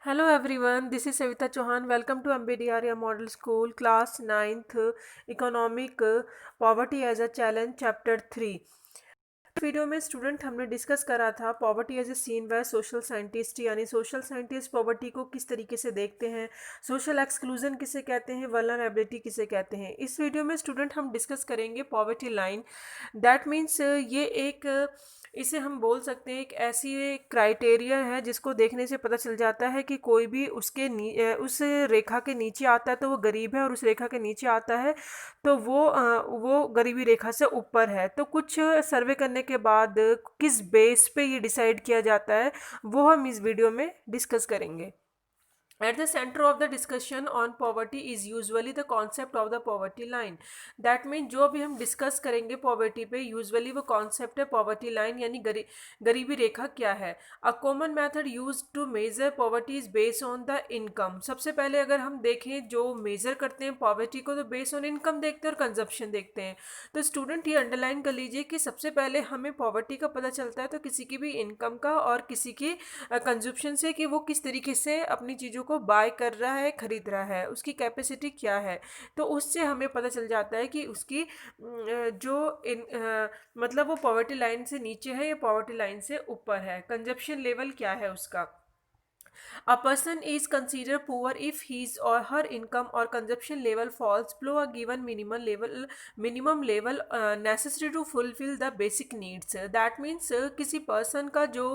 Hello everyone, this is Savita Chauhan. Welcome to Ambedkar Model School, Class 9th, Economic Poverty as a Challenge, Chapter 3. Video में student हमने discuss करा था poverty as a seen by social scientist, यानी social scientist poverty को किस तरीके से देखते हैं, सोशल एक्सक्लूजन किसे कहते हैं, वल्नरेबिलिटी किसे कहते हैं। इस वीडियो में स्टूडेंट हम डिस्कस करेंगे पॉवर्टी लाइन। दैट मीन्स ये एक इसे हम बोल सकते हैं एक ऐसी क्राइटेरिया है जिसको देखने से पता चल जाता है कि कोई भी उस रेखा के नीचे आता है तो वो गरीब है, और उस रेखा के नीचे आता है तो वो गरीबी रेखा से ऊपर है। तो कुछ सर्वे करने के बाद किस बेस पे ये डिसाइड किया जाता है वो हम इस वीडियो में डिस्कस करेंगे। At the center of the discussion on poverty is usually the concept of the poverty line. That means जो भी हम डिस्कस करेंगे पॉवर्टी पे यूजुअली वो कॉन्सेप्ट है पॉवर्टी लाइन, यानी गरीबी रेखा क्या है। A common method use to measure poverty is based on the income. सबसे पहले अगर हम देखें जो मेजर करते हैं पॉवर्टी को तो बेस्ड ऑन इनकम देखते हैं और कंजप्शन देखते हैं। तो स्टूडेंट ये अंडरलाइन कर लीजिए कि सबसे पहले हमें पॉवर्टी का पता चलता है तो किसी की भी इनकम का और किसी की कंजप्शन से, कि वो किस तरीके से अपनी चीज़ों को बाय कर रहा है, खरीद रहा है, उसकी कैपेसिटी क्या है। तो उससे हमें पता चल जाता है कि उसकी मतलब वो पॉवर्टी लाइन से नीचे है या पॉवर्टी लाइन से ऊपर है, कंजप्शन लेवल क्या है उसका। A person is considered poor if his or her income or consumption level falls below a given minimum level necessary to fulfill the basic needs. That means किसी person का जो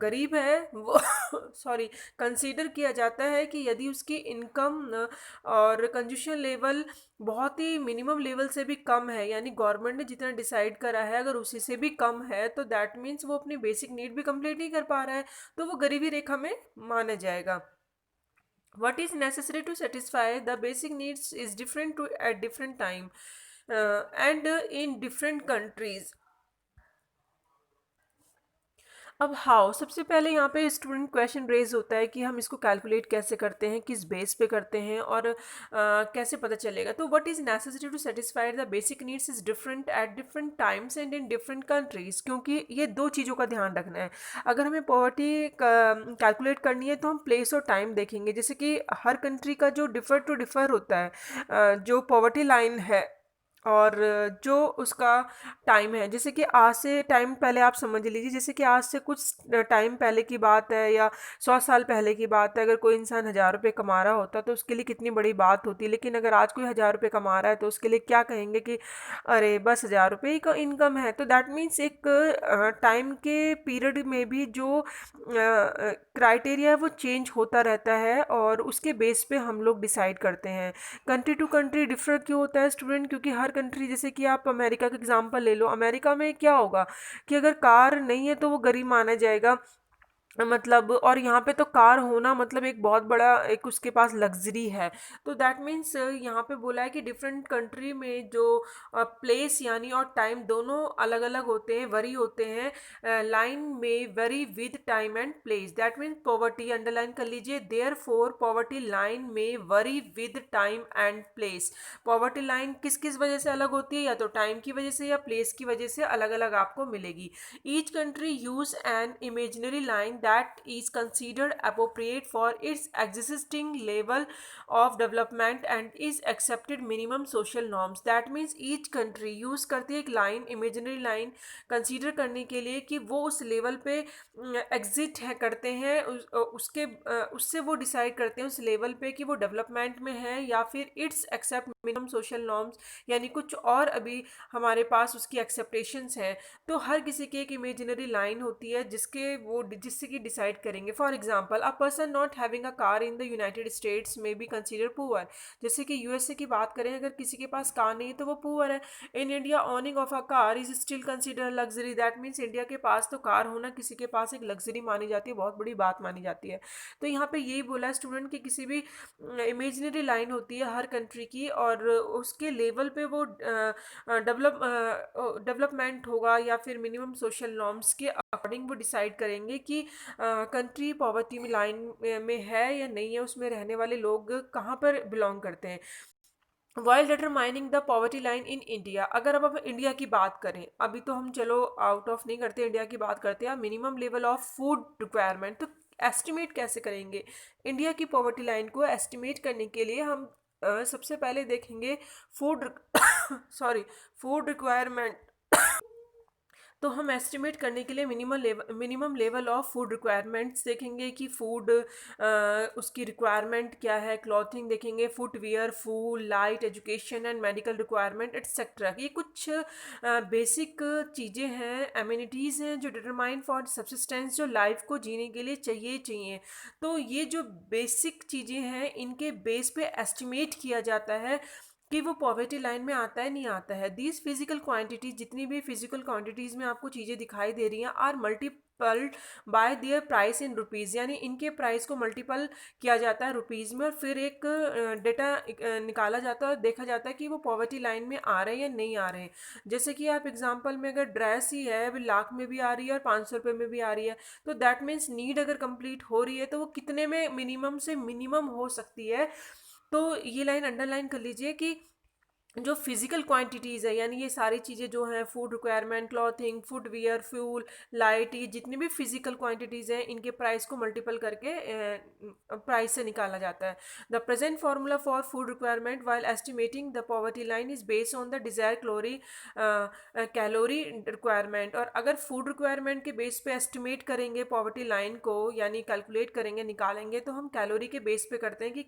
गरीब है वो सॉरी कंसीडर किया जाता है कि यदि उसकी इनकम और कंज्यूशन लेवल बहुत ही मिनिमम लेवल से भी कम है, यानी गवर्नमेंट ने जितना डिसाइड करा है अगर उसी से भी कम है तो दैट मीन्स वो अपनी बेसिक नीड भी कंप्लीट नहीं कर पा रहा है, तो वो गरीबी रेखा में माना जाएगा। What is necessary to satisfy the basic needs is different to at different time and in different countries. अब हाउ सबसे पहले यहाँ पे स्टूडेंट क्वेश्चन रेज होता है कि हम इसको कैलकुलेट कैसे करते हैं, किस बेस पे करते हैं और कैसे पता चलेगा। तो what is necessary to satisfy the basic needs is different at different times and in different countries, क्योंकि ये दो चीज़ों का ध्यान रखना है। अगर हमें पॉवर्टी कैलकुलेट करनी है तो हम प्लेस और टाइम देखेंगे, जैसे कि हर कंट्री का जो डिफ़र होता है जो पॉवर्टी लाइन है और जो उसका टाइम है। जैसे कि आज से टाइम पहले आप समझ लीजिए, जैसे कि आज से कुछ टाइम पहले की बात है या 100 साल पहले की बात है, अगर कोई इंसान 1000 रुपये कमा रहा होता तो उसके लिए कितनी बड़ी बात होती। लेकिन अगर आज कोई 1000 रुपये कमा रहा है तो उसके लिए क्या कहेंगे कि अरे बस 1000 रुपये का इनकम है। तो दैट मीन्स एक टाइम के पीरियड में भी जो क्राइटेरिया है वो चेंज होता रहता है और उसके बेस पे हम लोग डिसाइड करते हैं। कंट्री टू कंट्री डिफर क्यों होता है स्टूडेंट, क्योंकि हर कंट्री, जैसे कि आप अमेरिका का एग्जांपल ले लो, अमेरिका में क्या होगा कि अगर कार नहीं है तो वो गरीब माना जाएगा, मतलब, और यहाँ पे तो कार होना मतलब एक बहुत बड़ा एक उसके पास लग्जरी है। तो दैट मीन्स यहाँ पे बोला है कि डिफरेंट कंट्री में जो प्लेस यानी और टाइम दोनों अलग अलग होते हैं, वरी होते हैं। लाइन में worry with time and place. That means poverty underline कर लीजिए, देयर फोर पॉवर्टी लाइन में worry with time and place. Poverty line किस किस वजह से अलग होती है, या तो टाइम की वजह से या प्लेस की वजह से अलग अलग आपको मिलेगी। Each country use an imaginary line that is considered appropriate for its existing level of development and is accepted minimum social norms. That means each country use करती है एक लाइन, इमेजिनरी लाइन कंसीडर करने के लिए कि वो उस level पे एग्जिट है करते हैं, उससे वो डिसाइड करते हैं उस लेवल पे कि वो डेवलपमेंट में है या फिर it's accept minimum social norms, यानी कुछ और अभी हमारे पास उसकी एक्सेप्टेशंस हैं। तो हर किसी की एक इमेजिनरी लाइन होती है जिससे कि डिसाइड करेंगे। For example, a person not having a car in the United states में बी कंसीडर पुअर। जैसे कि यूएसए की बात करें, अगर किसी के पास कार नहीं है तो वो पुअर है। In India owning of a car is still consider luxury. That means India के पास तो कार होना किसी के पास एक लग्जरी मानी जाती है, बहुत बड़ी बात मानी जाती है। तो यहाँ पे यही बोला स्टूडेंट कि किसी भी इमेजिनरी लाइन होती है हर कंट्री की, और उसके लेवल पे वो डेवलपमेंट होगा या फिर मिनिमम सोशल नॉर्म्स के अकॉर्डिंग वो डिसाइड करेंगे कि कंट्री पॉवर्टी में लाइन में है या नहीं है, उसमें रहने वाले लोग कहाँ पर बिलोंग करते हैं। While determining the poverty line in India, अगर अब हम इंडिया की बात करें, अभी तो हम चलो आउट ऑफ नहीं करते, इंडिया की बात करते हैं, minimum level of food requirement. तो एस्टिमेट कैसे करेंगे? इंडिया की पॉवर्टी लाइन को एस्टिमेट करने के लिए हम सबसे पहले देखेंगे फूड सॉरी फूड रिक्वायरमेंट। तो हम एस्टिमेट करने के लिए minimum level of food requirements देखेंगे कि फूड उसकी रिक्वायरमेंट क्या है, क्लॉथिंग देखेंगे, footwear, food, light, education and medical requirement etcetera. ये कुछ बेसिक चीज़ें हैं, एमिनिटीज़ हैं जो डिटरमाइन फॉर सब्सिस्टेंस, जो लाइफ को जीने के लिए चाहिए। तो ये जो बेसिक चीज़ें हैं इनके बेस पे एस्टिमेट किया जाता है कि वो पॉवर्टी लाइन में आता है नहीं आता है। दीज फिजिकल क्वांटिटीज, जितनी भी फिजिकल क्वांटिटीज़ में आपको चीज़ें दिखाई दे रही हैं, are multiplied by their price in rupees, यानी इनके प्राइस को मल्टीपल किया जाता है रुपीज़ में और फिर एक डेटा निकाला जाता है और देखा जाता है कि वो पॉवर्टी लाइन में आ रहे हैं या नहीं आ रहे हैं। जैसे कि आप एग्जांपल में अगर ड्रेस ही है अभी लाख में भी आ रही है और 500 रुपये में भी आ रही है, तो दैट मीन्स नीड अगर कंप्लीट हो रही है तो वो कितने में मिनिमम से मिनिमम हो सकती है। तो ये लाइन अंडरलाइन कर लीजिए कि जो फिजिकल क्वांटिटीज़ है, यानी ये सारी चीज़ें जो हैं, food requirement, clothing, footwear, fuel, light, ये जितनी भी फिजिकल क्वांटिटीज़ हैं इनके प्राइस को मल्टीपल करके प्राइस से निकाला जाता है। The present formula for food requirement while estimating the poverty line is based on the desire calorie requirement. और अगर फूड रिक्वायरमेंट के बेस पे एस्टिमेट करेंगे पॉवर्टी लाइन को, यानी कैलकुलेट करेंगे, निकालेंगे, तो हम कैलोरी के बेस पे करते हैं कि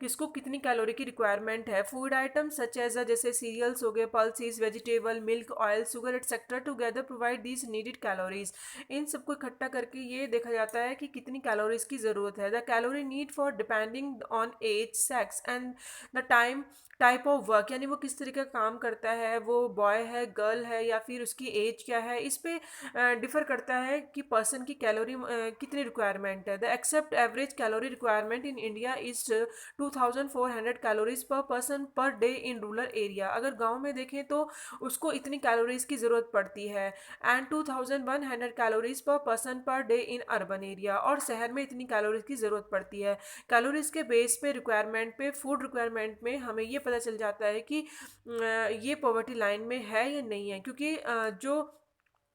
किसको कितनी कैलोरी की रिक्वायरमेंट है। फूड आइटम सच एज जैसे सीरियल्स हो गए, pulses, vegetable, milk, oil, sugar etcetera together provide these needed calories. इन सबको इकट्ठा करके ये देखा जाता है कि कितनी कैलोरीज की ज़रूरत है। The calorie need for depending on age, sex and the type of work, यानी वो किस तरीके का काम करता है, वो बॉय है, गर्ल है, या फिर उसकी एज क्या है, इस पे डिफर करता है कि पर्सन की कैलोरी कितनी रिक्वायरमेंट है। The accept average calorie requirement in India is 2400 calories per person per day in rural area. अगर गांव में देखें तो उसको इतनी कैलोरीज की ज़रूरत पड़ती है, and 2100 calories per person per day in urban area, और शहर में इतनी कैलोरीज की ज़रूरत पड़ती है। कैलोरीज के बेस पे रिक्वायरमेंट पे फूड रिक्वायरमेंट में हमें ये पता चल जाता है कि ये पॉवर्टी लाइन में है या नहीं है, क्योंकि जो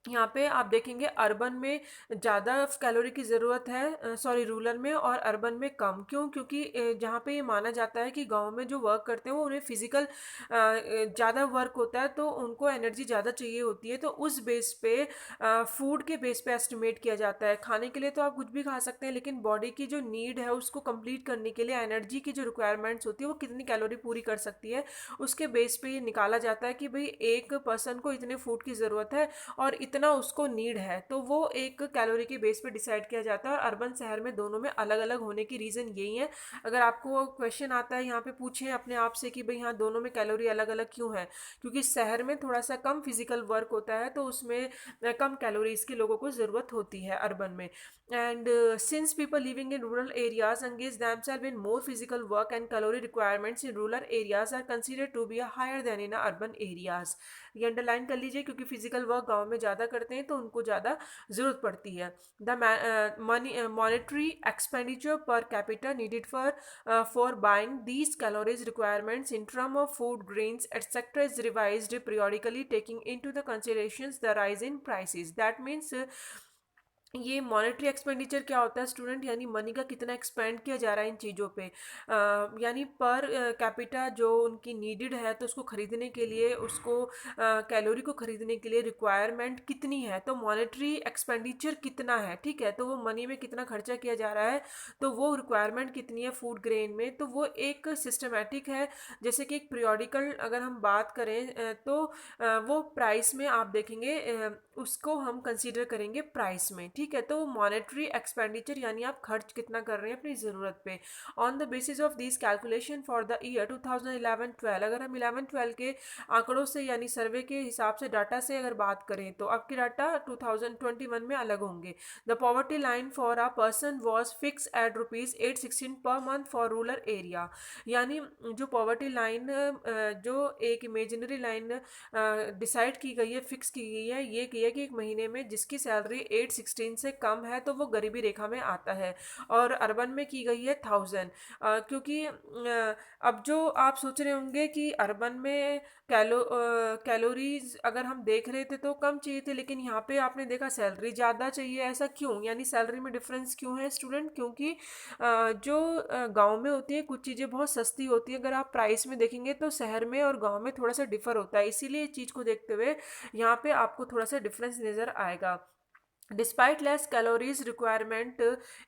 यहाँ पे आप देखेंगे अर्बन में ज़्यादा कैलोरी की ज़रूरत है, सॉरी रूरल में, और अर्बन में कम। क्यों? क्योंकि जहाँ पे ये माना जाता है कि गांव में जो वर्क करते हैं वो उन्हें फिजिकल ज़्यादा वर्क होता है तो उनको एनर्जी ज़्यादा चाहिए होती है, तो उस बेस पे फूड के बेस पे एस्टिमेट किया जाता है। खाने के लिए तो आप कुछ भी खा सकते हैं, लेकिन बॉडी की जो नीड है उसको कंप्लीट करने के लिए एनर्जी की जो रिक्वायरमेंट्स होती है वो कितनी कैलोरी पूरी कर सकती है, उसके बेस पे ये निकाला जाता है कि भाई एक पर्सन को इतने फूड की ज़रूरत है और इतना उसको नीड है, तो वो एक कैलोरी के बेस पे डिसाइड किया जाता है। और अर्बन शहर में दोनों में अलग अलग होने की रीज़न यही है। अगर आपको क्वेश्चन आता है यहाँ पे पूछें अपने आप से कि भाई हाँ दोनों में कैलोरी अलग अलग क्यों है, क्योंकि शहर में थोड़ा सा कम फिजिकल वर्क होता है तो उसमें कम कैलोरीज की लोगों को ज़रूरत होती है अर्बन में। And since people living in rural areas engage themselves in more physical work and calorie requirements in rural areas are considered to be higher than in urban areas। ये अंडरलाइन कर लीजिए, क्योंकि फिजिकल वर्क गांव में ज़्यादा करते हैं तो उनको ज़्यादा ज़रूरत पड़ती है। The money monetary expenditure per capita needed for buying these calories requirements in term of food, grains etcetera is revised periodically taking into the considerations the rise in prices। that means ये monetary expenditure क्या होता है student, यानी money का कितना expand किया जा रहा है इन चीज़ों पे, यानी पर कैपिटा जो उनकी नीडेड है तो उसको ख़रीदने के लिए, उसको कैलोरी को ख़रीदने के लिए रिक्वायरमेंट कितनी है, तो मॉनेटरी एक्सपेंडिचर कितना है, ठीक है, तो वो मनी में कितना खर्चा किया जा रहा है, तो वो रिक्वायरमेंट कितनी है फूड ग्रेन में, तो वो एक सिस्टमेटिक है। जैसे कि एक पीरियोडिकल अगर हम बात करें तो वो प्राइस में आप देखेंगे, उसको हम कंसीडर करेंगे प्राइस में, ठीक है। तो मॉनेटरी एक्सपेंडिचर यानी आप खर्च कितना कर रहे हैं अपनी ज़रूरत पे। On the basis of this calculation for the year 2011-12, अगर हम 11-12 के आंकड़ों से यानी सर्वे के हिसाब से डाटा से अगर बात करें तो आपके डाटा 2021 में अलग होंगे। The poverty line for a person was fix eight ₹816 per month for rural area, यानी जो पॉवर्टी लाइन जो एक इमेजिनरी लाइन डिसाइड की गई है, फिक्स की गई है, ये की है कि एक महीने में जिसकी सैलरी 816 16 से कम है तो वो गरीबी रेखा में आता है, और अर्बन में की गई है 1000। क्योंकि अब जो आप सोच रहे होंगे कि अर्बन में कैलोरीज अगर हम देख रहे थे तो कम चाहिए थे, लेकिन यहाँ पे आपने देखा सैलरी ज़्यादा चाहिए, ऐसा क्यों? यानी सैलरी में डिफरेंस क्यों है स्टूडेंट? क्योंकि जो गांव में होती है कुछ चीज़ें बहुत सस्ती होती है, अगर आप प्राइस में देखेंगे तो शहर में और गांव में थोड़ा सा डिफर होता है, इसीलिए इस चीज़ को देखते हुए यहाँ पे आपको थोड़ा सा डिफरेंस नज़र आएगा। डिस्पाइट लेस कैलोरीज रिक्वायरमेंट,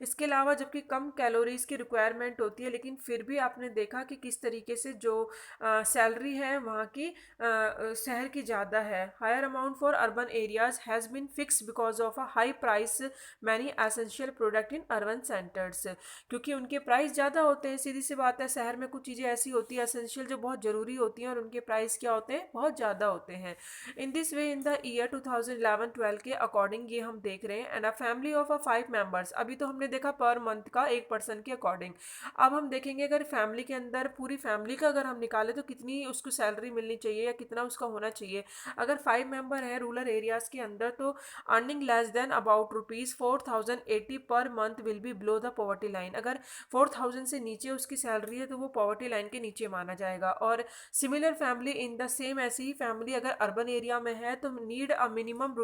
इसके अलावा जबकि कम कैलोरीज की रिक्वायरमेंट होती है, लेकिन फिर भी आपने देखा कि किस तरीके से जो सैलरी है वहाँ की शहर की ज़्यादा है। Higher amount for urban areas has been fix because of a high price many essential product in urban centres, क्योंकि उनके प्राइस ज़्यादा होते हैं। सीधी सी बात है, शहर में कुछ चीज़ें ऐसी होती है एसेंशियल जो बहुत ज़रूरी होती हैं और उनके प्राइस क्या होते हैं? बहुत ज़्यादा होते हैं। In this way in the year 2011-12 के अकॉर्डिंग ये हम देख रहे हैं, and a family of a 5 members, अभी तो हमने देखा पर मंथ का एक पर्सन के अकॉर्डिंग। अब हम देखेंगे अगर फैमिली के अंदर पूरी फैमिली का अगर हम निकालें तो कितनी उसको सैलरी मिलनी चाहिए या कितना उसका होना चाहिए। अगर 5 मेंबर है रूरल एरियाज के अंदर तो earning less than about ₹4080 per month will be below the poverty line. अगर 4000 से नीचे उसकी सैलरी है तो वो पॉवर्टी लाइन के नीचे माना जाएगा। और similar family in the same, ऐसी ही फैमिली अगर अर्बन एरिया में है तो need a minimum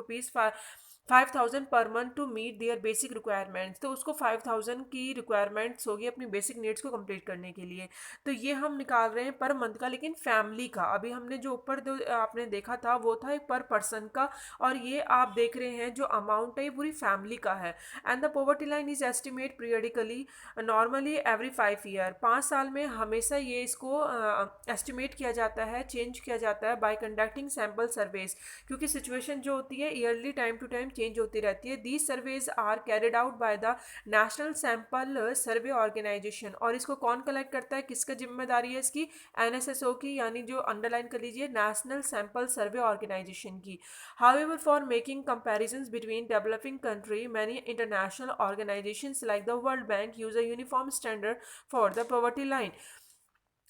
₹5000 per month to meet their basic requirements, तो उसको 5000 की रिक्वायरमेंट्स होगी अपनी बेसिक नीड्स को कंप्लीट करने के लिए। तो ये हम निकाल रहे हैं पर मंथ का, लेकिन फैमिली का अभी हमने जो ऊपर आपने देखा था वो था एक पर पर्सन का, और ये आप देख रहे हैं जो अमाउंट है ये पूरी फैमिली का है। And the poverty line is estimate periodically normally every 5 year, 5 साल में हमेशा ये इसको एस्टिमेट किया जाता है, चेंज किया जाता है बाय कंडक्टिंग सैम्पल सर्वेज, क्योंकि सिचुएशन जो होती है yearly time to time change होती रहती है। These surveys are carried out by the national sample survey organisation, और इसको कौन कलेक्ट करता है, किसका जिम्मेदारी है इसकी? एनएसएसओ की, यानी जो अंडरलाइन कर लीजिए नेशनल सैम्पल सर्वे ऑर्गेनाइजेशन की। However, for making comparisons between developing country, many international organizations like the World Bank use a uniform standard for the poverty line.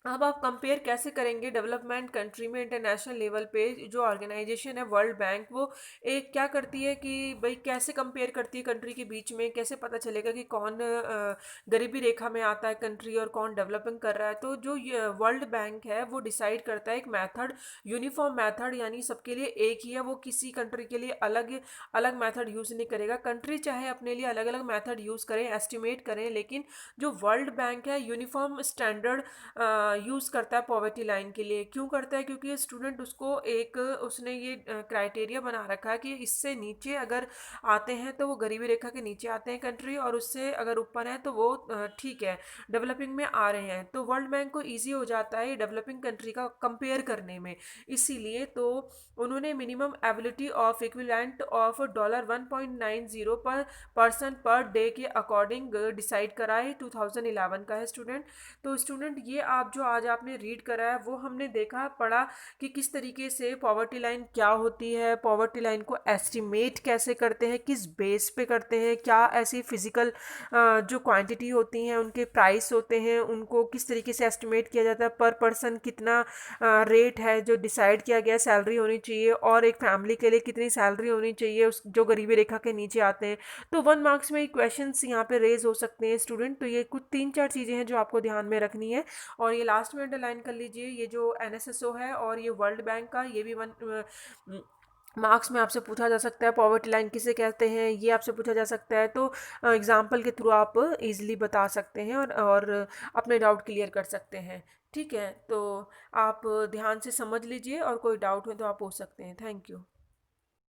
अब आप कंपेयर कैसे करेंगे डेवलपमेंट कंट्री में इंटरनेशनल लेवल पे? जो organisation है world bank, वो एक क्या करती है कि भाई कैसे कंपेयर करती है कंट्री के बीच में, कैसे पता चलेगा कि कौन गरीबी रेखा में आता है कंट्री और कौन डेवलपिंग कर रहा है? तो जो वर्ल्ड बैंक है वो डिसाइड करता है एक मेथड, यूनिफॉर्म मेथड, यानी सबके लिए एक ही है, वो किसी कंट्री के लिए अलग अलग मेथड यूज़ नहीं करेगा। कंट्री चाहे अपने लिए अलग अलग मेथड यूज़ करें, एस्टिमेट करें, लेकिन जो वर्ल्ड बैंक है यूनिफॉर्म स्टैंडर्ड यूज़ करता है पॉवर्टी लाइन के लिए। क्यों करता है? क्योंकि स्टूडेंट उसको एक उसने ये क्राइटेरिया बना रखा है कि इससे नीचे अगर आते हैं तो वो गरीबी रेखा के नीचे आते हैं कंट्री, और उससे अगर ऊपर हैं तो वो ठीक है डेवलपिंग में आ रहे हैं। तो वर्ल्ड बैंक को ईजी हो जाता है डेवलपिंग कंट्री का कंपेयर करने में, इसीलिए तो उन्होंने minimum ability of equivalent of $1.90 पर पर्सन पर डे के अकॉर्डिंग डिसाइड करा है। 2011 का है स्टूडेंट। तो स्टूडेंट ये आप जो आज आपने रीड करा है वो हमने देखा पढ़ा कि किस तरीके से पॉवर्टी लाइन क्या होती है, पॉवर्टी लाइन को एस्टिमेट कैसे करते हैं, किस बेस पे करते हैं, क्या ऐसी फिजिकल जो क्वांटिटी होती हैं उनके प्राइस होते हैं, उनको किस तरीके से एस्टिमेट किया जाता है, पर पर्सन कितना रेट है जो डिसाइड किया गया सैलरी होनी चाहिए, और एक फैमिली के लिए कितनी सैलरी होनी चाहिए उस जो गरीबी रेखा के नीचे आते हैं। तो 1 मार्क्स में क्वेश्चन यहाँ पे रेज हो सकते हैं स्टूडेंट। तो ये कुछ 3-4 चीज़ें हैं जो आपको ध्यान में रखनी है, और ये लास्ट में अंडरलाइन कर लीजिए, ये जो एनएसएसओ है और ये वर्ल्ड बैंक का, ये भी मार्क्स में आपसे पूछा जा सकता है। पॉवर्टी लाइन किसे कहते हैं ये आपसे पूछा जा सकता है, तो एग्जाम्पल के थ्रू आप इजीली बता सकते हैं और अपने डाउट क्लियर कर सकते हैं। ठीक है, तो आप ध्यान से समझ लीजिए और कोई डाउट हो तो आप पूछ सकते हैं। Thank you.